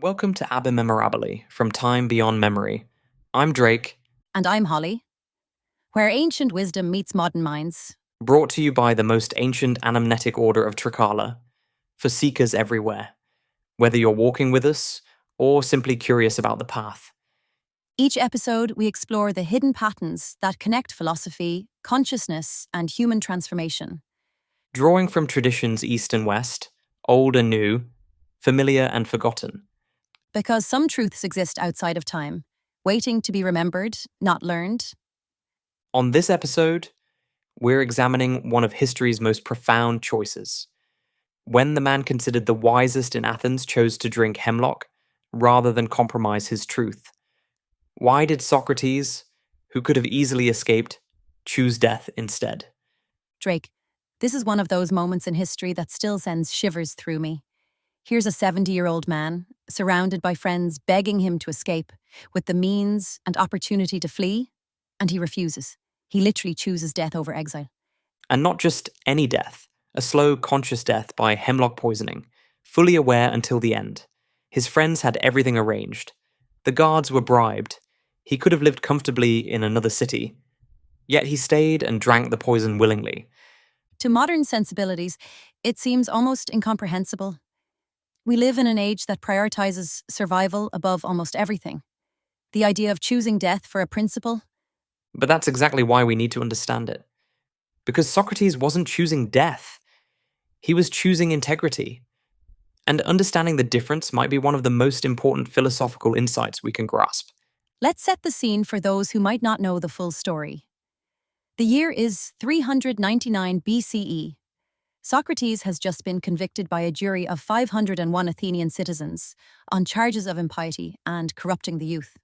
Welcome to Ab Memorabile from Time Beyond Memory. I'm Drake, And I'm Holly. Where ancient wisdom meets modern minds. brought to you by the most ancient anamnetic order of Trikala, for seekers everywhere, whether you're walking with us or simply curious about the path. Each episode, we explore the hidden patterns that connect philosophy, consciousness, and human transformation. Drawing from traditions east and west, old and new, familiar and forgotten. Because some truths exist outside of time, waiting to be remembered, not learned. On this episode, we're examining one of history's most profound choices. When the man considered the wisest in Athens chose to drink hemlock rather than compromise his truth. Why did Socrates, who could have easily escaped, choose death instead? Drake, this is one of those moments in history that still sends shivers through me. Here's a 70-year-old man, surrounded by friends begging him to escape, with the means and opportunity to flee, and he refuses. He literally chooses death over exile. And not just any death, a slow, conscious death by hemlock poisoning, fully aware until the end. His friends had everything arranged. The guards were bribed. He could have lived comfortably in another city. Yet he stayed and drank the poison willingly. To modern sensibilities, it seems almost incomprehensible. We live in an age that prioritizes survival above almost everything. The idea of choosing death for a principle. But that's exactly why we need to understand it. Because Socrates wasn't choosing death. He was choosing integrity. And understanding the difference might be one of the most important philosophical insights we can grasp. Let's set the scene for those who might not know the full story. The year is 399 BCE. Socrates has just been convicted by a jury of 501 Athenian citizens on charges of impiety and corrupting the youth.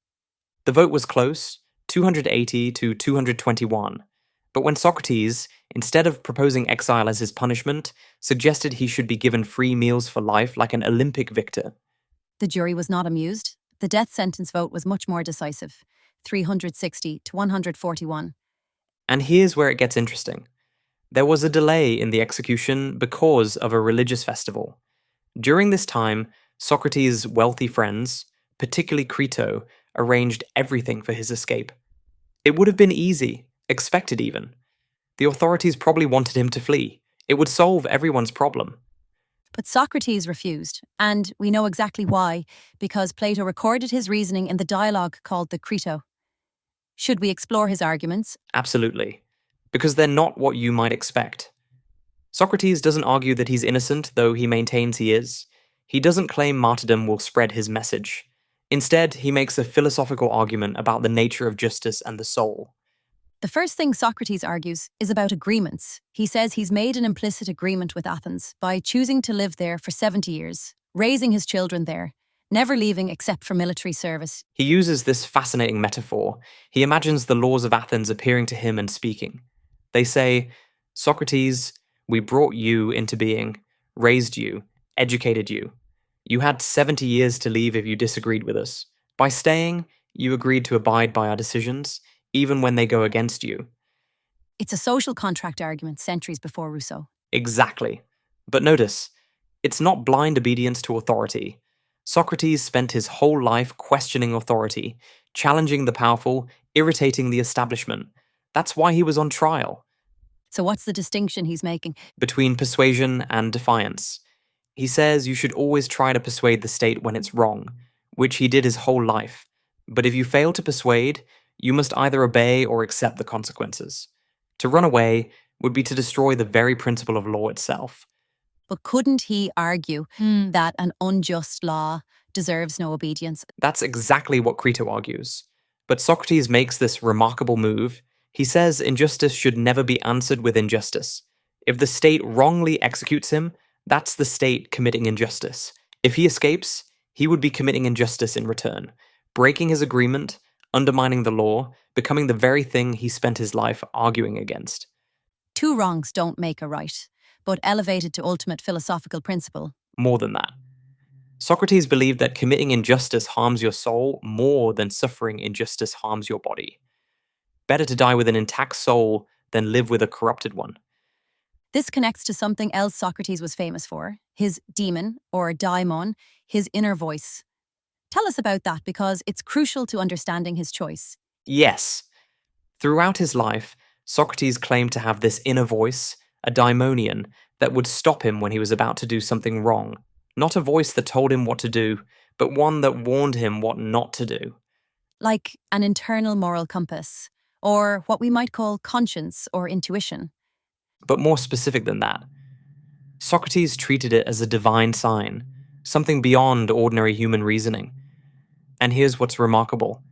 The vote was close, 280 to 221. But when Socrates, instead of proposing exile as his punishment, suggested he should be given free meals for life like an Olympic victor. The jury was not amused. The death sentence vote was much more decisive, 360 to 141. And here's where it gets interesting. There was a delay in the execution because of a religious festival. During this time, Socrates' wealthy friends, particularly Crito, arranged everything for his escape. It would have been easy, expected even. The authorities probably wanted him to flee. It would solve everyone's problem. But Socrates refused, and we know exactly why, because Plato recorded his reasoning in the dialogue called the Crito. Should we explore his arguments? Absolutely. Because they're not what you might expect. Socrates doesn't argue that he's innocent, though he maintains he is. He doesn't claim martyrdom will spread his message. Instead, he makes a philosophical argument about the nature of justice and the soul. The first thing Socrates argues is about agreements. He says he's made an implicit agreement with Athens by choosing to live there for 70 years, raising his children there, never leaving except for military service. He uses this fascinating metaphor. He imagines the laws of Athens appearing to him and speaking. They say, Socrates, we brought you into being, raised you, educated you. You had 70 years to leave if you disagreed with us. By staying, you agreed to abide by our decisions, even when they go against you. It's a social contract argument centuries before Rousseau. Exactly. But notice, it's not blind obedience to authority. Socrates spent his whole life questioning authority, challenging the powerful, irritating the establishment. That's why he was on trial. So what's the distinction he's making? Between persuasion and defiance. He says you should always try to persuade the state when it's wrong, which he did his whole life. But if you fail to persuade, you must either obey or accept the consequences. To run away would be to destroy the very principle of law itself. But couldn't he argue that an unjust law deserves no obedience? That's exactly what Crito argues. But Socrates makes this remarkable move. He says injustice should never be answered with injustice. If the state wrongly executes him, that's the state committing injustice. If he escapes, he would be committing injustice in return, breaking his agreement, undermining the law, becoming the very thing he spent his life arguing against. Two wrongs don't make a right, but elevated to ultimate philosophical principle. More than that. Socrates believed that committing injustice harms your soul more than suffering injustice harms your body. Better to die with an intact soul than live with a corrupted one. This connects to something else Socrates was famous for, his daemon, or daimon, his inner voice, Tell us about that because it's crucial to understanding his choice. Yes. Throughout his life, Socrates claimed to have this inner voice, a daimonion, that would stop him when he was about to do something wrong. Not a voice that told him what to do, but one that warned him what not to do. Like an internal moral compass, or what we might call conscience or intuition. But more specific than that, Socrates treated it as a divine sign, something beyond ordinary human reasoning. And here's what's remarkable.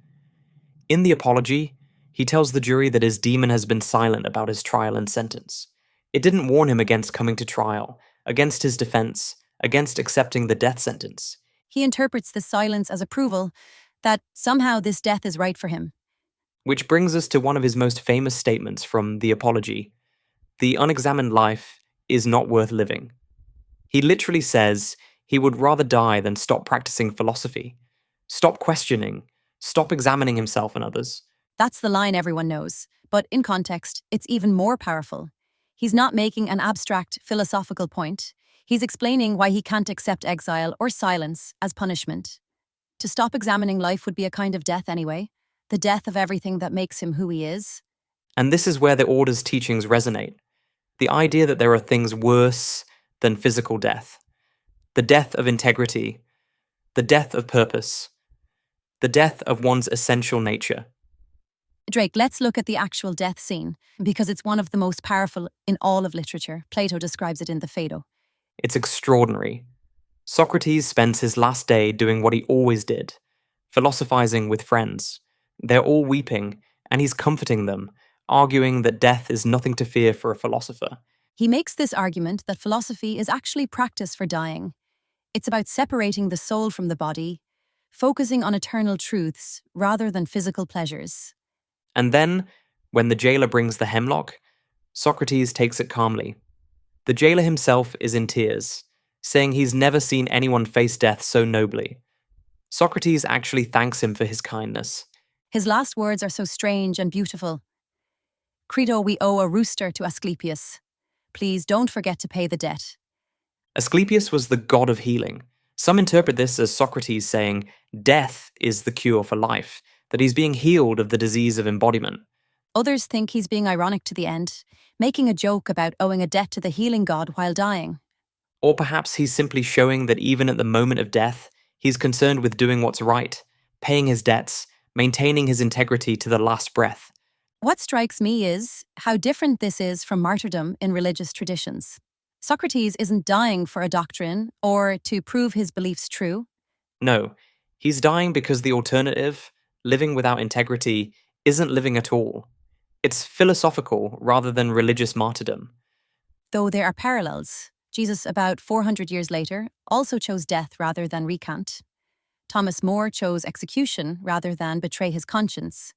In the Apology, he tells the jury that his demon has been silent about his trial and sentence. It didn't warn him against coming to trial, against his defense, against accepting the death sentence. He interprets this silence as approval that somehow this death is right for him. Which brings us to one of his most famous statements from the Apology. The unexamined life is not worth living. He literally says he would rather die than stop practicing philosophy, stop questioning, stop examining himself and others. That's the line everyone knows, but in context, it's even more powerful. He's not making an abstract philosophical point. He's explaining why he can't accept exile or silence as punishment. To stop examining life would be a kind of death anyway, the death of everything that makes him who he is. And this is where the Order's teachings resonate. The idea that there are things worse than physical death. The death of integrity. The death of purpose. The death of one's essential nature. Drake, let's look at the actual death scene, because it's one of the most powerful in all of literature. Plato describes it in the Phaedo. It's extraordinary. Socrates spends his last day doing what he always did, philosophizing with friends. They're all weeping, and he's comforting them, arguing that death is nothing to fear for a philosopher. He makes this argument that philosophy is actually practice for dying. It's about separating the soul from the body, focusing on eternal truths rather than physical pleasures. And then, when the jailer brings the hemlock, Socrates takes it calmly. The jailer himself is in tears, saying he's never seen anyone face death so nobly. Socrates actually thanks him for his kindness. His last words are so strange and beautiful. Crito, we owe a rooster to Asclepius. Please don't forget to pay the debt. Asclepius was the god of healing. Some interpret this as Socrates saying death is the cure for life, that he's being healed of the disease of embodiment. Others think he's being ironic to the end, making a joke about owing a debt to the healing god while dying. Or perhaps he's simply showing that even at the moment of death, he's concerned with doing what's right, paying his debts, maintaining his integrity to the last breath. What strikes me is how different this is from martyrdom in religious traditions. Socrates isn't dying for a doctrine or to prove his beliefs true. No, he's dying because the alternative, living without integrity, isn't living at all. It's philosophical rather than religious martyrdom. Though there are parallels. Jesus, about 400 years later, also chose death rather than recant. Thomas More chose execution rather than betray his conscience.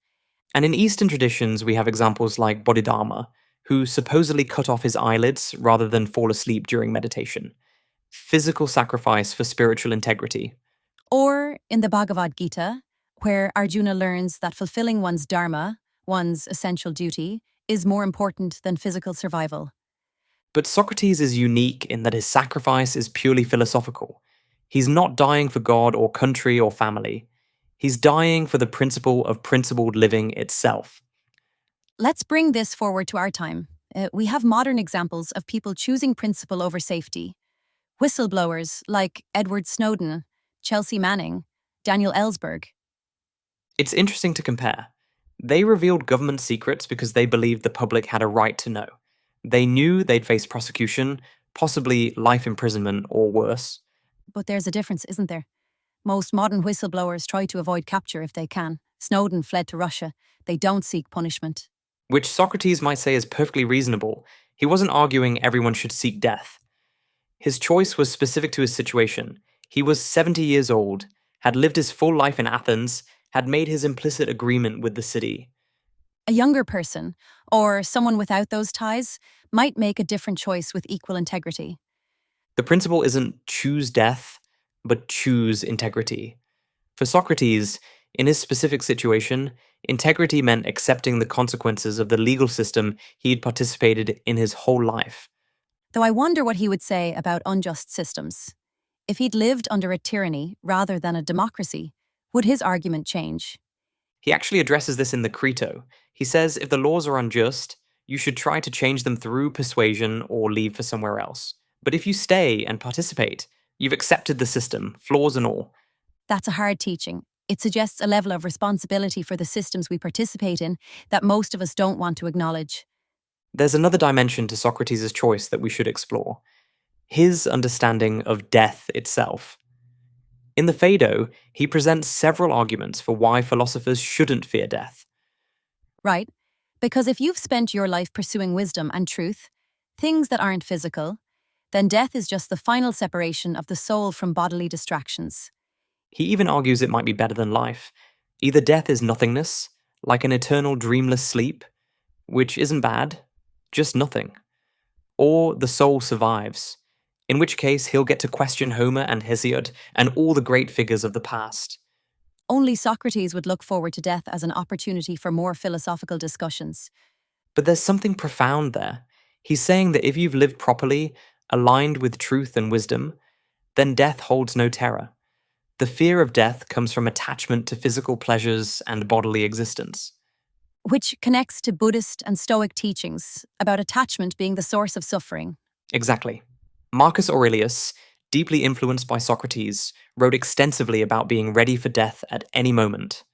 And in Eastern traditions, we have examples like Bodhidharma, who supposedly cut off his eyelids rather than fall asleep during meditation. Physical sacrifice for spiritual integrity. Or in the Bhagavad Gita, where Arjuna learns that fulfilling one's dharma, one's essential duty, is more important than physical survival. But Socrates is unique in that his sacrifice is purely philosophical. He's not dying for God or country or family. He's dying for the principle of principled living itself. Let's bring this forward to our time. We have modern examples of people choosing principle over safety. Whistleblowers like Edward Snowden, Chelsea Manning, Daniel Ellsberg. It's interesting to compare. They revealed government secrets because they believed the public had a right to know. They knew they'd face prosecution, possibly life imprisonment or worse. But there's a difference, isn't there? Most modern whistleblowers try to avoid capture if they can. Snowden fled to Russia. They don't seek punishment. Which Socrates might say is perfectly reasonable. He wasn't arguing everyone should seek death. His choice was specific to his situation. He was 70 years old, had lived his full life in Athens, had made his implicit agreement with the city. A younger person, or someone without those ties, might make a different choice with equal integrity. The principle isn't choose death, but choose integrity. For Socrates, in his specific situation, integrity meant accepting the consequences of the legal system he'd participated in his whole life. Though I wonder what he would say about unjust systems. If he'd lived under a tyranny rather than a democracy, Would his argument change? He actually addresses this in the Credo. He says if the laws are unjust, you should try to change them through persuasion or leave for somewhere else. But if you stay and participate, you've accepted the system, flaws and all. That's a hard teaching. It suggests a level of responsibility for the systems we participate in that most of us don't want to acknowledge. There's another dimension to Socrates' choice that we should explore. His understanding of death itself. In the Phaedo, he presents several arguments for why philosophers shouldn't fear death. Right? Because if you've spent your life pursuing wisdom and truth, things that aren't physical, then death is just the final separation of the soul from bodily distractions. He even argues it might be better than life. Either death is nothingness, like an eternal dreamless sleep, which isn't bad, just nothing, or the soul survives, in which case he'll get to question Homer and Hesiod and all the great figures of the past. Only Socrates would look forward to death as an opportunity for more philosophical discussions. But there's something profound there. He's saying that if you've lived properly, aligned with truth and wisdom, then death holds no terror. The fear of death comes from attachment to physical pleasures and bodily existence. Which connects to Buddhist and Stoic teachings about attachment being the source of suffering. Exactly. Marcus Aurelius, deeply influenced by Socrates, wrote extensively about being ready for death at any moment.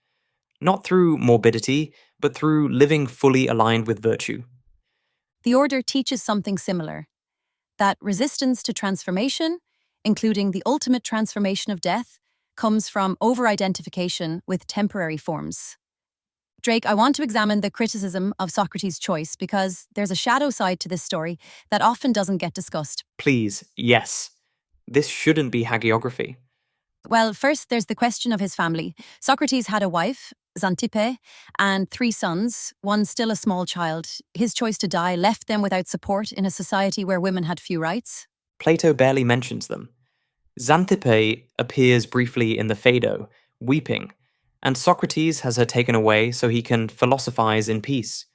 Not through morbidity, but through living fully aligned with virtue. The order teaches something similar, that resistance to transformation, including the ultimate transformation of death, comes from over-identification with temporary forms. Drake, I want to examine the criticism of Socrates' choice because there's a shadow side to this story that often doesn't get discussed. Please, yes. This shouldn't be hagiography. Well, first there's the question of his family. Socrates had a wife, Xanthippe, and 3 sons, one still a small child. His choice to die left them without support in a society where women had few rights. Plato barely mentions them. Xanthippe appears briefly in the Phaedo, weeping, and Socrates has her taken away so he can philosophize in peace.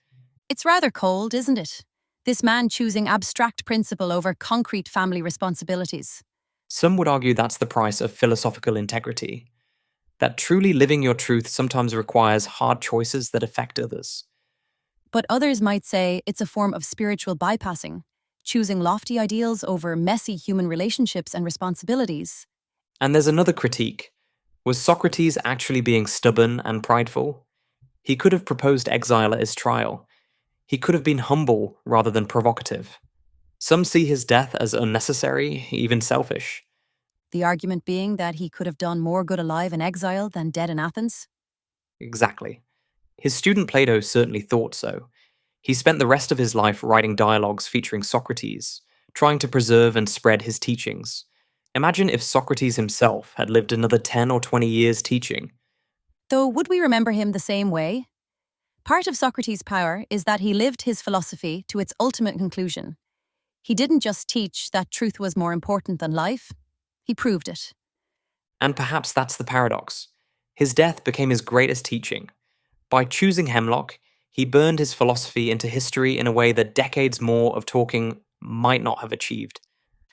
It's rather cold, isn't it? This man choosing abstract principle over concrete family responsibilities. Some would argue that's the price of philosophical integrity. That truly living your truth sometimes requires hard choices that affect others. But others might say it's a form of spiritual bypassing, choosing lofty ideals over messy human relationships and responsibilities. And there's another critique. Was Socrates actually being stubborn and prideful? He could have proposed exile at his trial. He could have been humble rather than provocative. Some see his death as unnecessary, even selfish. The argument being that he could have done more good alive in exile than dead in Athens. Exactly. His student Plato certainly thought so. He spent the rest of his life writing dialogues featuring Socrates, trying to preserve and spread his teachings. Imagine if Socrates himself had lived another 10 or 20 years teaching. Though would we remember him the same way? Part of Socrates' power is that he lived his philosophy to its ultimate conclusion. He didn't just teach that truth was more important than life, he proved it. And perhaps that's the paradox. His death became his greatest teaching. By choosing hemlock, he burned his philosophy into history in a way that decades more of talking might not have achieved.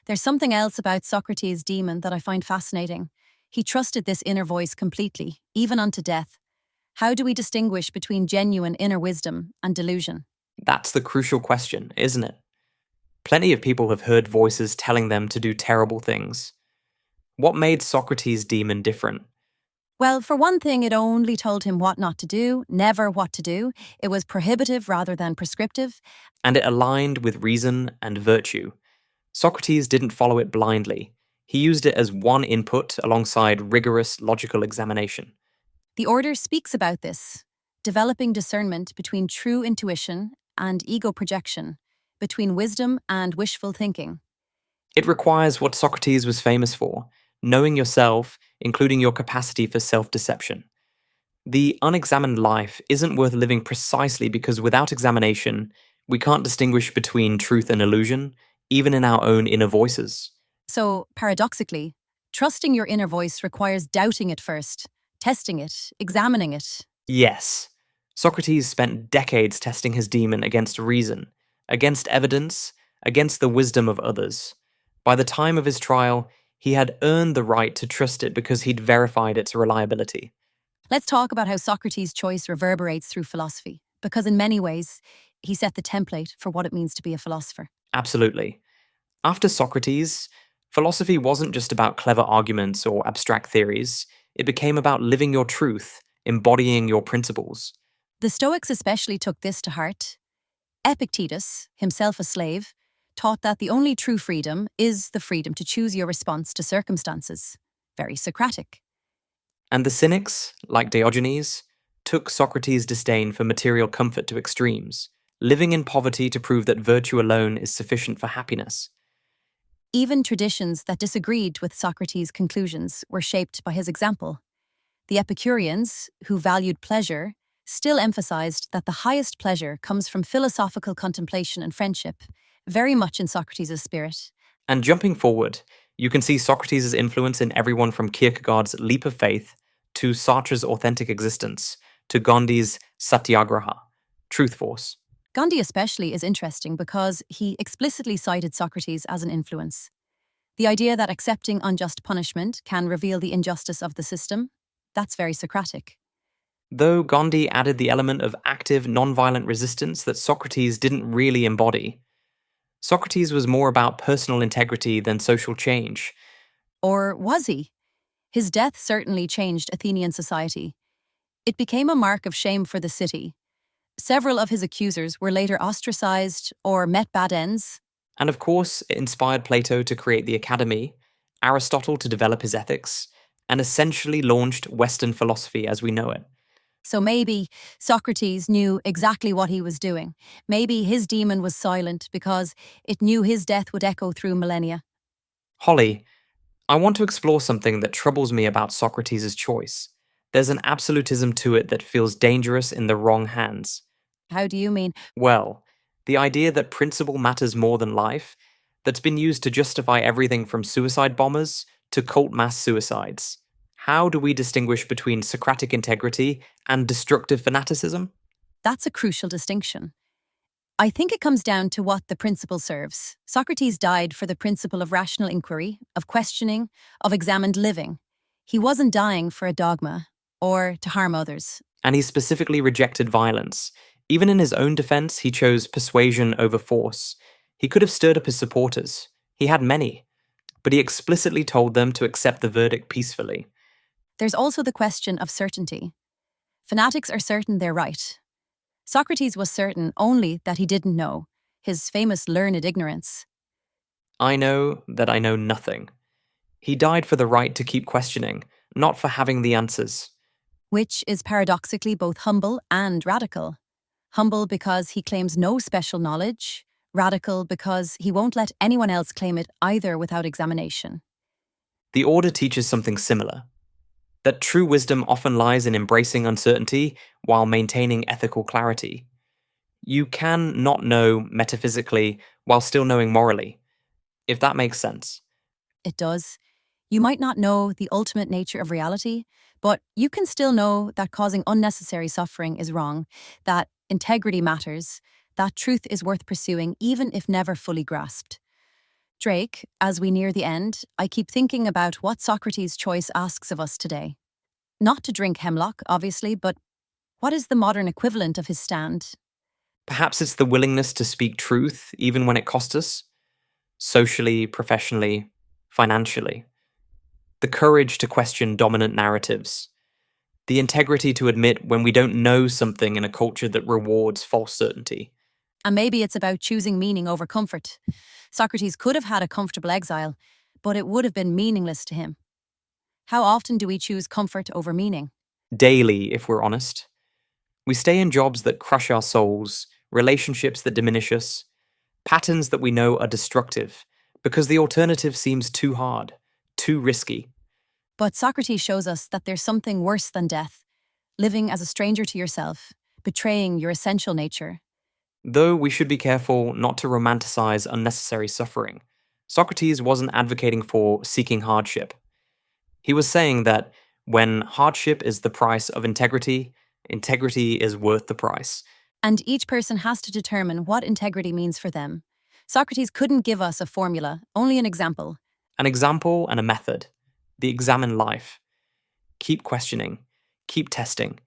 There's something else about Socrates' demon that I find fascinating. He trusted this inner voice completely, even unto death. How do we distinguish between genuine inner wisdom and delusion? That's the crucial question, isn't it? Plenty of people have heard voices telling them to do terrible things. What made Socrates' demon different? Well, for one thing, it only told him what not to do, never what to do. It was prohibitive rather than prescriptive. And it aligned with reason and virtue. Socrates didn't follow it blindly. He used it as one input alongside rigorous logical examination. The order speaks about this, developing discernment between true intuition and ego projection, between wisdom and wishful thinking. It requires what Socrates was famous for, knowing yourself, including your capacity for self-deception. The unexamined life isn't worth living precisely because without examination, we can't distinguish between truth and illusion, even in our own inner voices. So, paradoxically, trusting your inner voice requires doubting it first, testing it, examining it. Yes, Socrates spent decades testing his demon against reason, against evidence, against the wisdom of others. By the time of his trial, he had earned the right to trust it because he'd verified its reliability. Let's talk about how Socrates' choice reverberates through philosophy, because in many ways, he set the template for what it means to be a philosopher. Absolutely. After Socrates, philosophy wasn't just about clever arguments or abstract theories, it became about living your truth, embodying your principles. The Stoics especially took this to heart. Epictetus, himself a slave, taught that the only true freedom is the freedom to choose your response to circumstances. Very Socratic. And the Cynics, like Diogenes, took Socrates' disdain for material comfort to extremes, living in poverty to prove that virtue alone is sufficient for happiness. Even traditions that disagreed with Socrates' conclusions were shaped by his example. The Epicureans, who valued pleasure, still emphasized that the highest pleasure comes from philosophical contemplation and friendship, very much in Socrates' spirit. And jumping forward, you can see Socrates' influence in everyone from Kierkegaard's leap of faith to Sartre's authentic existence to Gandhi's satyagraha, truth force. Gandhi especially is interesting because he explicitly cited Socrates as an influence. The idea that accepting unjust punishment can reveal the injustice of the system, that's very Socratic. Though Gandhi added the element of active, non-violent resistance that Socrates didn't really embody. Socrates was more about personal integrity than social change. Or was he? His death certainly changed Athenian society. It became a mark of shame for the city. Several of his accusers were later ostracized or met bad ends. And of course, it inspired Plato to create the Academy, Aristotle to develop his ethics, and essentially launched Western philosophy as we know it. So maybe Socrates knew exactly what he was doing. Maybe his demon was silent because it knew his death would echo through millennia. Holly, I want to explore something that troubles me about Socrates' choice. There's an absolutism to it that feels dangerous in the wrong hands. How do you mean? Well, the idea that principle matters more than life, that's been used to justify everything from suicide bombers to cult mass suicides. How do we distinguish between Socratic integrity and destructive fanaticism? That's a crucial distinction. I think it comes down to what the principle serves. Socrates died for the principle of rational inquiry, of questioning, of examined living. He wasn't dying for a dogma or to harm others. And he specifically rejected violence. Even in his own defense, he chose persuasion over force. He could have stirred up his supporters. He had many. But he explicitly told them to accept the verdict peacefully. There's also the question of certainty. Fanatics are certain they're right. Socrates was certain only that he didn't know, his famous learned ignorance. I know that I know nothing. He died for the right to keep questioning, not for having the answers. Which is paradoxically both humble and radical. Humble because he claims no special knowledge, radical because he won't let anyone else claim it either without examination. The order teaches something similar. That true wisdom often lies in embracing uncertainty while maintaining ethical clarity. You can not know metaphysically while still knowing morally, if that makes sense. It does. You might not know the ultimate nature of reality, but you can still know that causing unnecessary suffering is wrong, that integrity matters, that truth is worth pursuing even if never fully grasped. Drake, as we near the end, I keep thinking about what Socrates' choice asks of us today. Not to drink hemlock, obviously, but what is the modern equivalent of his stand? Perhaps it's the willingness to speak truth even when it costs us, socially, professionally, financially. The courage to question dominant narratives. The integrity to admit when we don't know something in a culture that rewards false certainty. And maybe it's about choosing meaning over comfort. Socrates could have had a comfortable exile, but it would have been meaningless to him. How often do we choose comfort over meaning? Daily, if we're honest. We stay in jobs that crush our souls, relationships that diminish us, patterns that we know are destructive, because the alternative seems too hard, too risky. But Socrates shows us that there's something worse than death, living as a stranger to yourself, betraying your essential nature. Though we should be careful not to romanticize unnecessary suffering, Socrates wasn't advocating for seeking hardship. He was saying that when hardship is the price of integrity, integrity is worth the price. And each person has to determine what integrity means for them. Socrates couldn't give us a formula, only an example. An example and a method. The examined life. Keep questioning. keep testing,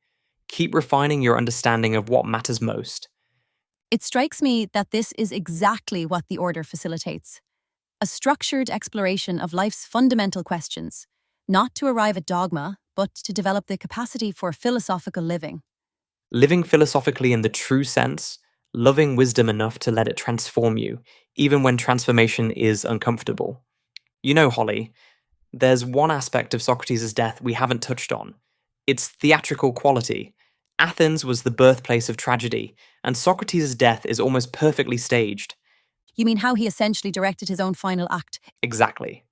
keep refining your understanding of what matters most. It strikes me that this is exactly what the order facilitates. A structured exploration of life's fundamental questions, not to arrive at dogma, but to develop the capacity for philosophical living. Living philosophically in the true sense, loving wisdom enough to let it transform you, even when transformation is uncomfortable. You know, Holly, there's one aspect of Socrates' death we haven't touched on. Its theatrical quality. Athens was the birthplace of tragedy, and Socrates' death is almost perfectly staged. You mean how he essentially directed his own final act? Exactly.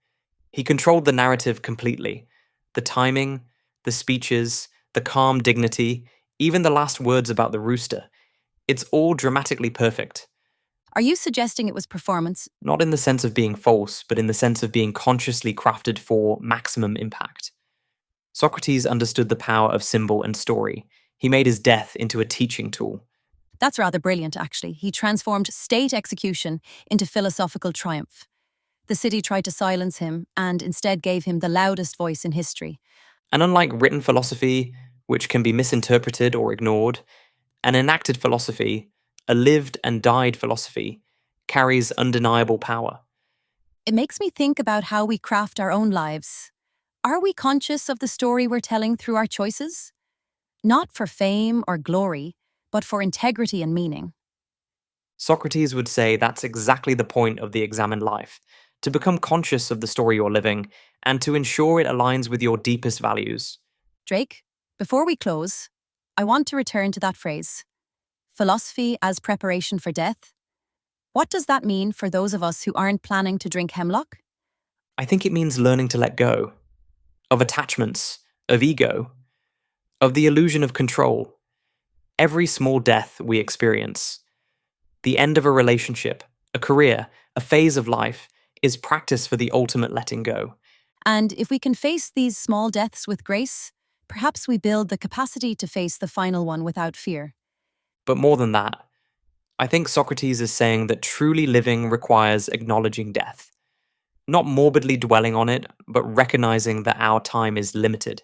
He controlled the narrative completely. The timing, the speeches, the calm dignity, even the last words about the rooster. It's all dramatically perfect. Are you suggesting it was performance? Not in the sense of being false, but in the sense of being consciously crafted for maximum impact. Socrates understood the power of symbol and story. He made his death into a teaching tool. That's rather brilliant, actually. He transformed state execution into philosophical triumph. The city tried to silence him and instead gave him the loudest voice in history. And unlike written philosophy, which can be misinterpreted or ignored, an enacted philosophy, a lived and died philosophy, carries undeniable power. It makes me think about how we craft our own lives. Are we conscious of the story we're telling through our choices? Not for fame or glory, but for integrity and meaning. Socrates would say that's exactly the point of the examined life, to become conscious of the story you're living and to ensure it aligns with your deepest values. Drake, before we close, I want to return to that phrase, philosophy as preparation for death. What does that mean for those of us who aren't planning to drink hemlock? I think it means learning to let go of attachments, of ego, of the illusion of control. Every small death we experience, the end of a relationship, a career, a phase of life, is practice for the ultimate letting go. And if we can face these small deaths with grace, perhaps we build the capacity to face the final one without fear. But more than that, I think Socrates is saying that truly living requires acknowledging death. Not morbidly dwelling on it, but recognizing that our time is limited,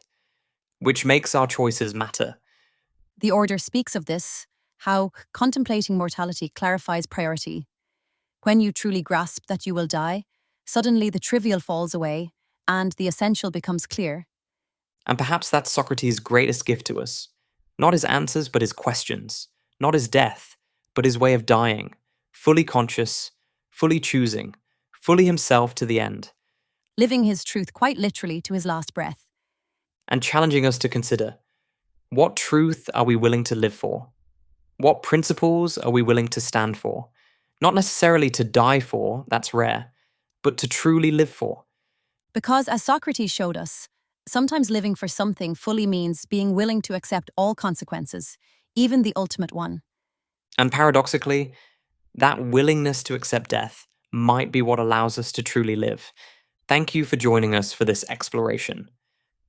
which makes our choices matter. The order speaks of this, how contemplating mortality clarifies priority. When you truly grasp that you will die, suddenly the trivial falls away and the essential becomes clear. And perhaps that's Socrates' greatest gift to us. Not his answers, but his questions. Not his death, but his way of dying. Fully conscious, fully choosing, fully himself to the end. Living his truth quite literally to his last breath. And challenging us to consider, what truth are we willing to live for? What principles are we willing to stand for? Not necessarily to die for, that's rare, but to truly live for. Because as Socrates showed us, sometimes living for something fully means being willing to accept all consequences, even the ultimate one. And paradoxically, that willingness to accept death might be what allows us to truly live. Thank you for joining us for this exploration.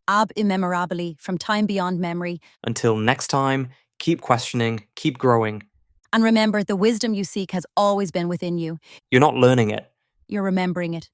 Ab immemorabili, from time beyond memory. Until next time, keep questioning, keep growing. And remember, the wisdom you seek has always been within you. You're not learning it, You're remembering it.